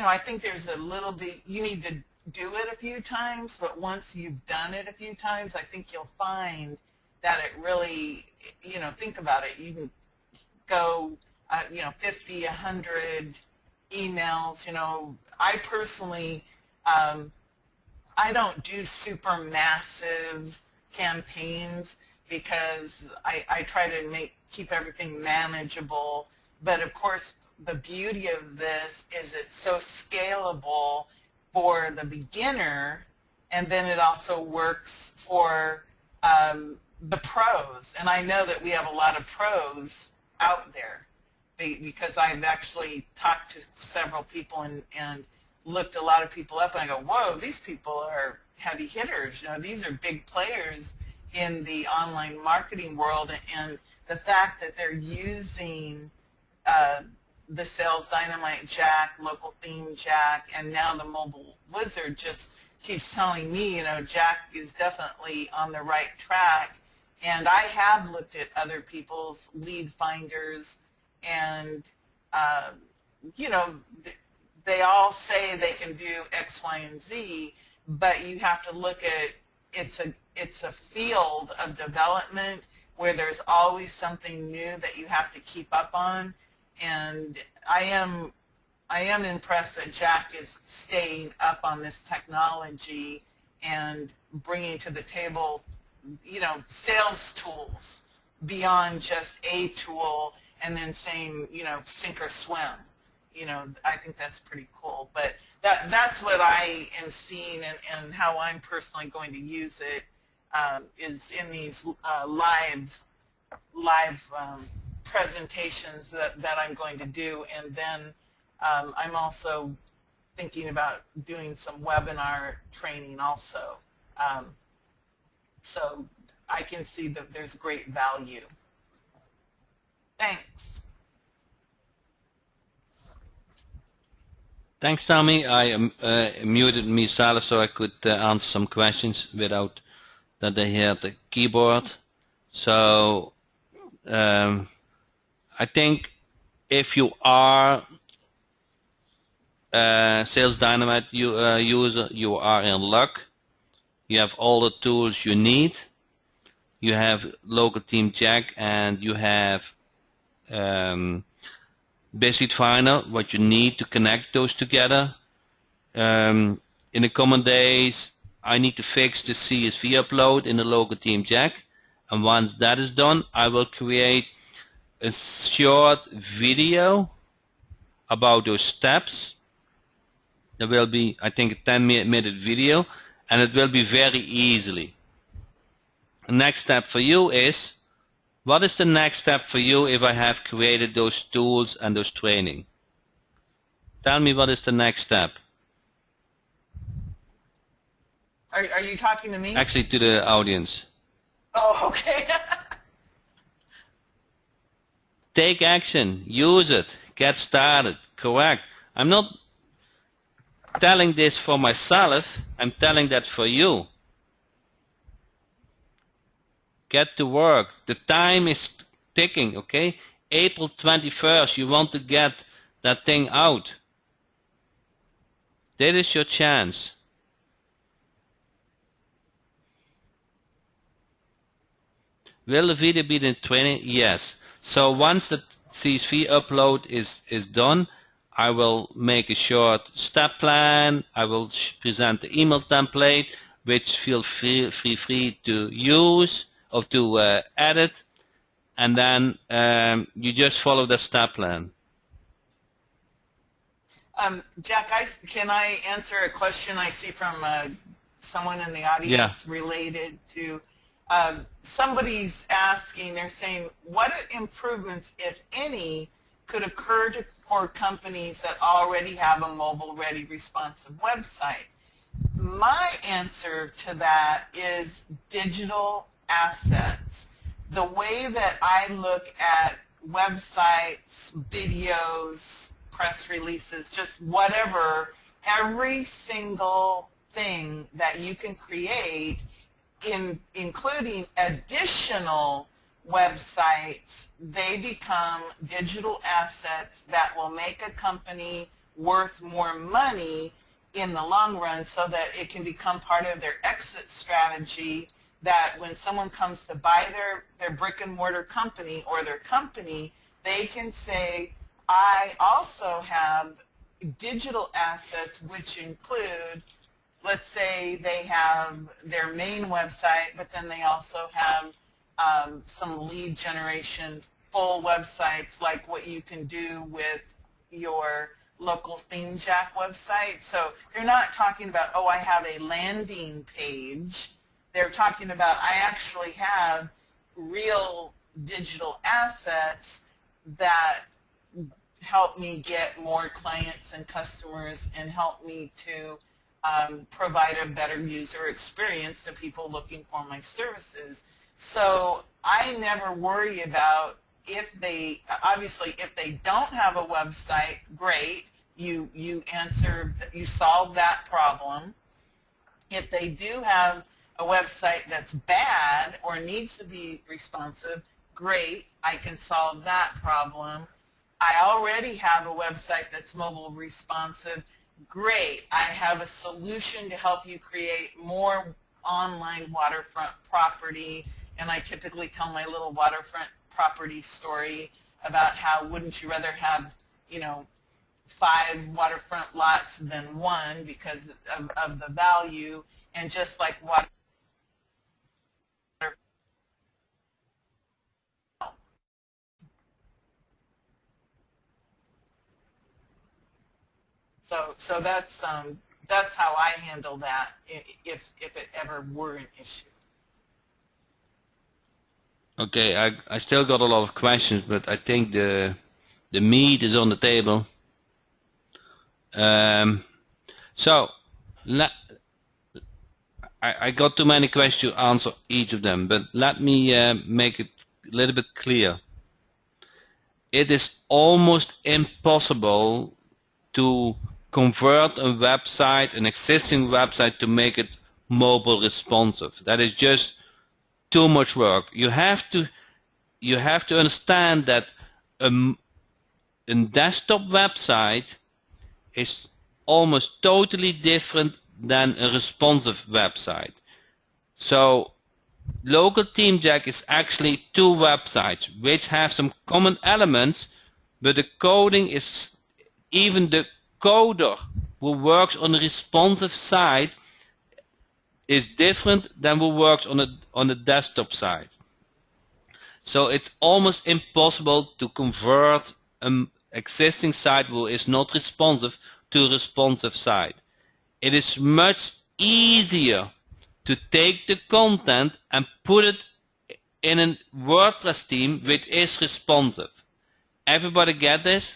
I think there's a little bit, you need to do it a few times, but once you've done it a few times, I think you'll find that it really, think about it. You can go, 50, 100 emails. I personally, I don't do super massive campaigns because I try to keep everything manageable. But of course, the beauty of this is it's so scalable for the beginner, and then it also works for the pros. And I know that we have a lot of pros out there because I've actually talked to several people and looked a lot of people up, and I go, whoa, these people are heavy hitters. These are big players in the online marketing world, and the fact that they're using the Sales Dynamite Jack, Local Theme Jack, and now the Mobile Wizard just keeps telling me, Jack is definitely on the right track. And I have looked at other people's lead finders, and they all say they can do X, Y, and Z, but you have to look at it's a field of development where there's always something new that you have to keep up on. And I am impressed that Jack is staying up on this technology and bringing to the table, sales tools beyond just a tool and then saying, sink or swim. I think that's pretty cool. But that's what I am seeing, and how I'm personally going to use it is in these live presentations that I'm going to do. And then I'm also thinking about doing some webinar training also. So I can see that there's great value. Thanks. Thanks, Tommy. I muted myself so I could answer some questions without that I heard the keyboard. So I think if you are a Sales Dynamite user, you are in luck. You have all the tools you need. You have Local Team Jack, and you have Basic Finder, what you need to connect those together. In the coming days, I need to fix the CSV upload in the Local Team Jack, and once that is done, I will create a short video about those steps. There will be, I think, a 10-minute video, and it will be very easily. The next step for you is, what is the next step for you if I have created those tools and those training? Tell me, what is the next step? Are you talking to me? Actually, to the audience. Oh, okay. Take action. Use it. Get started. Correct. I'm not telling this for myself. I'm telling that for you. Get to work. The time is ticking, okay? April 21st, you want to get that thing out. This is your chance. Will the video be in training? Yes. So once the CSV upload is done, I will make a short step plan. I will present the email template, which feel free to use or to edit, and then you just follow the step plan. Jack, can I answer a question I see from someone in the audience related to somebody's asking, they're saying, what improvements, if any, could occur for companies that already have a mobile-ready responsive website? My answer to that is digital assets. The way that I look at websites, videos, press releases, just whatever, every single thing that you can create, including additional websites, they become digital assets that will make a company worth more money in the long run so that it can become part of their exit strategy, that when someone comes to buy their brick and mortar company or their company, they can say, I also have digital assets which include, let's say they have their main website, but then they also have some lead generation full websites like what you can do with your local ThemeJack website. So they're not talking about, oh, I have a landing page. They're talking about, I actually have real digital assets that help me get more clients and customers and help me to provide a better user experience to people looking for my services. So I never worry about if they, obviously if they don't have a website, great, you solve that problem. If they do have a website that's bad or needs to be responsive, great, I can solve that problem. I already have a website that's mobile responsive, great, I have a solution to help you create more online waterfront property, and I typically tell my little waterfront property story about how wouldn't you rather have, 5 waterfront lots than 1 because of the value, and just like water. So that's how I handle that if it ever were an issue. Okay, I still got a lot of questions, but I think the meat is on the table. So I got too many questions to answer each of them, but let me make it a little bit clear. It is almost impossible to convert a website, an existing website, to make it mobile responsive. That is just too much work. You have to understand that a desktop website is almost totally different than a responsive website. So local ThemeJack is actually 2 websites which have some common elements, but the coding is, even the coder who works on the responsive side is different than who works on the desktop side. So it's almost impossible to convert an existing site who is not responsive to a responsive site. It is much easier to take the content and put it in a WordPress theme which is responsive. Everybody get this?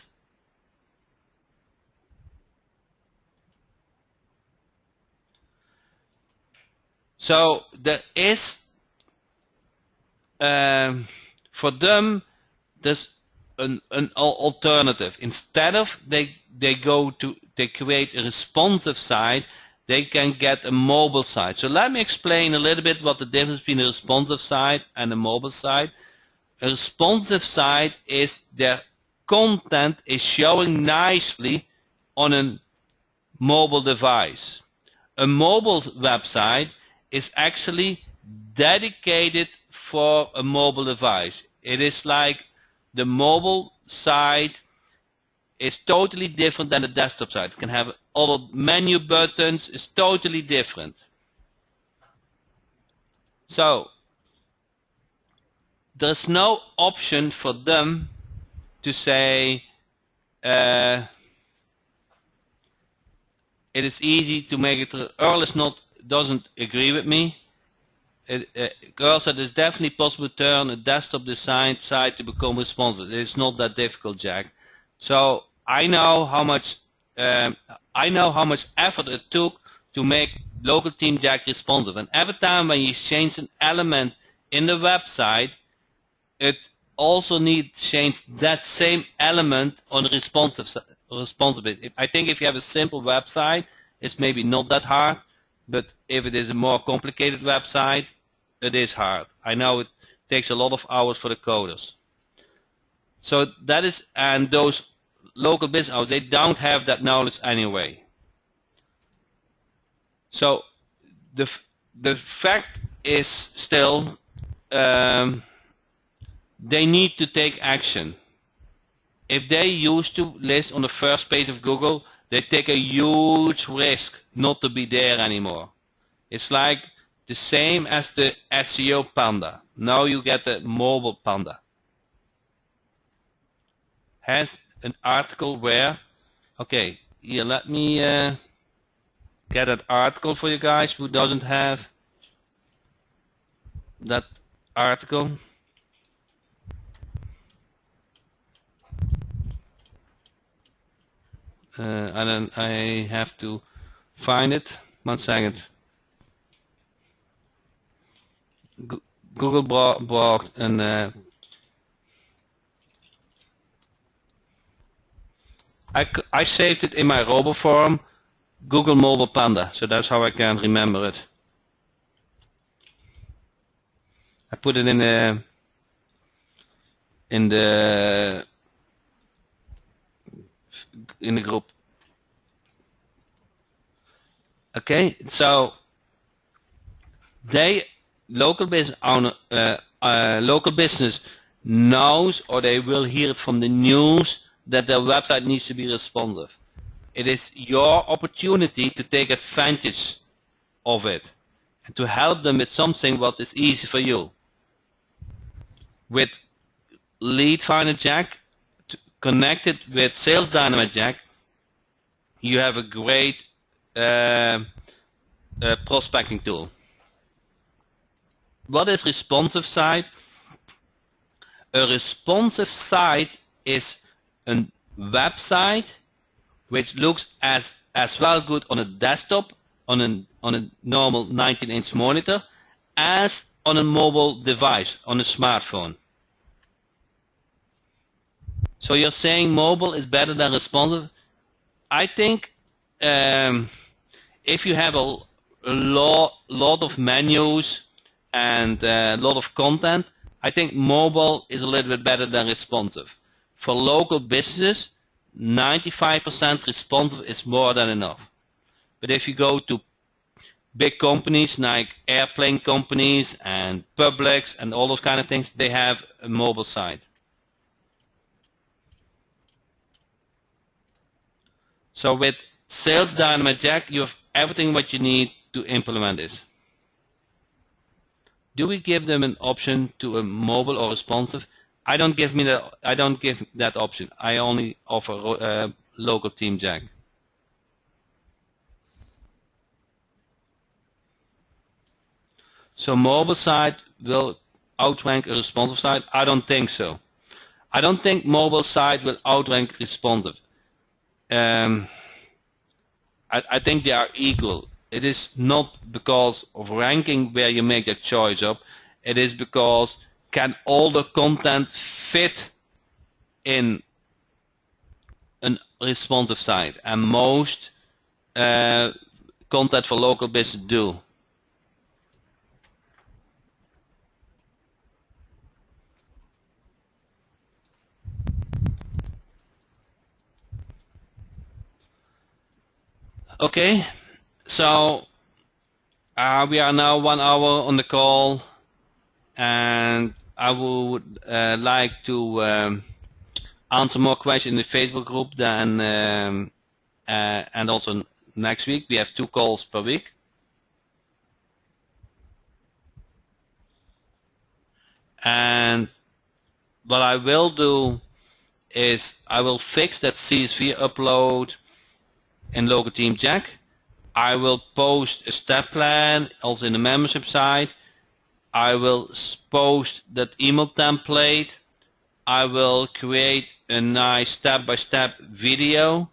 So there is, for them, there's an alternative. Instead of they create a responsive site, they can get a mobile site. So let me explain a little bit what the difference between a responsive site and a mobile site. A responsive site is their content is showing nicely on a mobile device. A mobile website is actually dedicated for a mobile device. It is like the mobile site is totally different than the desktop site. It can have other menu buttons, it's totally different. So there's no option for them to say it is easy to make it. Earl doesn't agree with me. Earl said it's definitely possible to turn a desktop design site to become responsive. It's not that difficult, Jack. So I know how much effort it took to make local ThemeJack responsive, and every time when you change an element in the website, it also needs to change that same element on the responsive. I think if you have a simple website, it's maybe not that hard, but if it is a more complicated website, it is hard. I know it takes a lot of hours for the coders. So that is, and those local business owners, they don't have that knowledge anyway. So the the fact is still they need to take action. If they used to list on the first page of Google, they take a huge risk not to be there anymore. It's like the same as the SEO Panda. Now you get the mobile Panda. Has an article where, okay, here let me get that article for you guys who doesn't have that article. And then I have to find it. 1 second. Google brought an I saved it in my RoboForm, Google Mobile Panda, so that's how I can remember it. I put it in the group. Okay, so local business owner, local business knows, or they will hear it from the news, that their website needs to be responsive. It is your opportunity to take advantage of it and to help them with something what is easy for you. With Lead Finder Jack connected with Sales Dynamite Jack, you have a great prospecting tool. What is responsive site? A responsive site is a website which looks as well good on a desktop, on a normal 19-inch monitor, as on a mobile device, on a smartphone. So you're saying mobile is better than responsive? I think if you have a lot of menus and a lot of content, I think mobile is a little bit better than responsive. For local business, 95% responsive is more than enough. But if you go to big companies like airplane companies and Publix and all those kind of things, they have a mobile site. So with Sales Dynamite Jack, you have everything what you need to implement this. Do we give them an option to a mobile or responsive? I don't give that option. I only offer local team Jack. So mobile site will outrank a responsive site? I don't think so. I don't think mobile site will outrank responsive. I think they are equal. It is not because of ranking where you make that choice up. It is because can all the content fit in a responsive site, and most content for local business do. Okay, so we are now 1 hour on the call, and I would like to answer more questions in the Facebook group than and also next week. We have 2 calls per week. And what I will do is I will fix that CSV upload in local team Jack. I will post a step plan also in the membership site. I will post that email template. I will create a nice step-by-step video.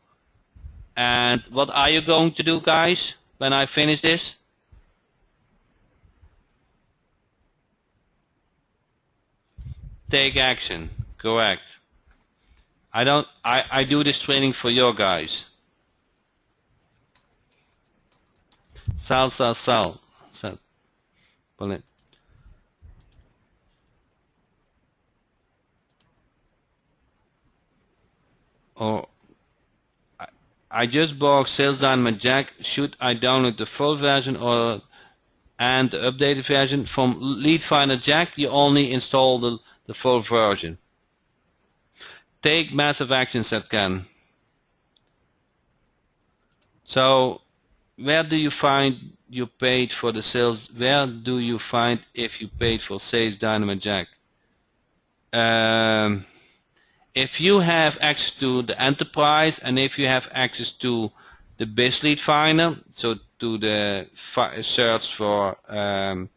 And what are you going to do, guys, when I finish this? Take action. Correct. I do this training for your guys. Sal. Brilliant. Or I just bought Sales Dynamite Jack. Should I download the full version and the updated version? From Lead Finder Jack, you only install the full version. Take massive action, said Ken. So where do you find you paid for the sales? Where do you find if you paid for Sales Dynamite Jack? If you have access to the enterprise and if you have access to the Biz Lead Finder, so to the search for Home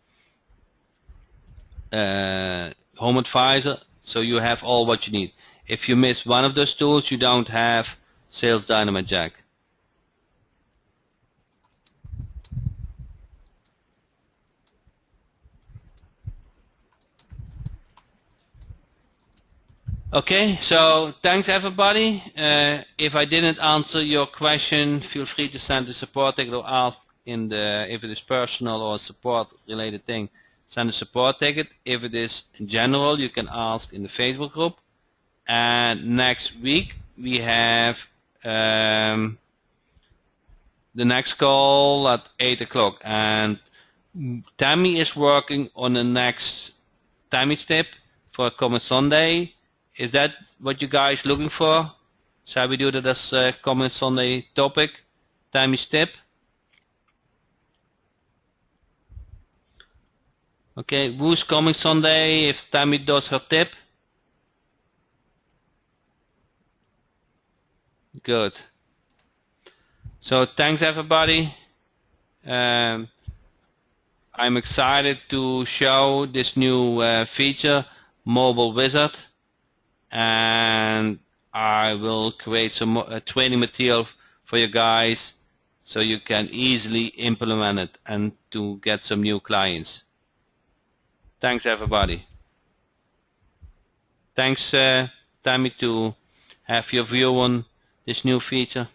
Advisor, so you have all what you need. If you miss one of those tools, you don't have Sales Dynamite Jack. Okay, so thanks everybody. If I didn't answer your question, feel free to send the support ticket or ask in the, if it is personal or support related thing, send a support ticket. If it is in general, you can ask in the Facebook group. And next week we have the next call at 8 o'clock. And Tammy is working on the next Tammy's tip for coming Sunday. Is that what you guys looking for? Shall we do that as a coming Sunday topic? Tammy's tip. Okay, who's coming Sunday if Tammy does her tip? Good. So thanks everybody. I'm excited to show this new feature, Mobile Wizard. And I will create some training material for you guys so you can easily implement it and to get some new clients. Thanks everybody. Thanks Tammy to have your view on this new feature.